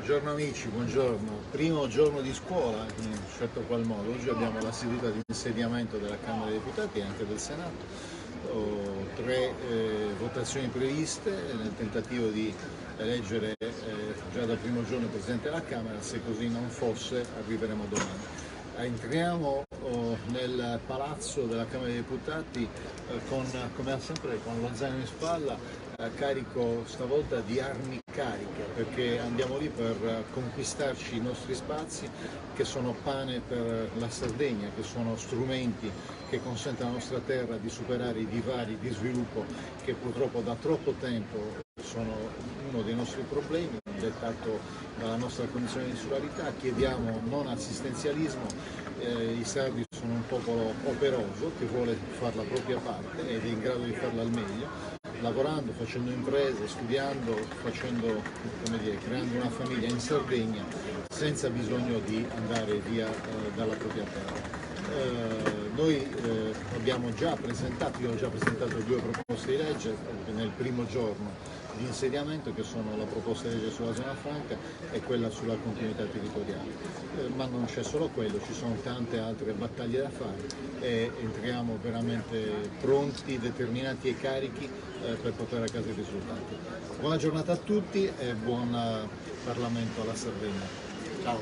Buongiorno amici, buongiorno. Primo giorno di scuola, in un certo qual modo. Oggi abbiamo la seduta di insediamento della Camera dei Deputati e anche del Senato. Tre votazioni previste nel tentativo di eleggere già dal primo giorno il Presidente della Camera. Se così non fosse, arriveremo domani. Entriamo nel palazzo della Camera dei Deputati come sempre con lo zaino in spalla, carico stavolta di armi cariche, perché andiamo lì per conquistarci i nostri spazi che sono pane per la Sardegna, che sono strumenti che consentono alla nostra terra di superare i divari di sviluppo che purtroppo da troppo tempo sono uno dei nostri problemi, dettato dalla nostra condizione di insularità. Chiediamo non assistenzialismo. I sardi sono un popolo operoso che vuole fare la propria parte ed è in grado di farla al meglio, lavorando, facendo imprese, studiando, creando una famiglia in Sardegna senza bisogno di andare via dalla propria terra. Noi abbiamo già presentato, io ho già presentato due proposte di legge nel primo giorno di insediamento, che sono la proposta di legge sulla zona franca e quella sulla continuità territoriale. Ma non c'è solo quello, ci sono tante altre battaglie da fare e entriamo veramente pronti, determinati e carichi per portare a casa i risultati. Buona giornata a tutti e buon Parlamento alla Sardegna. Ciao!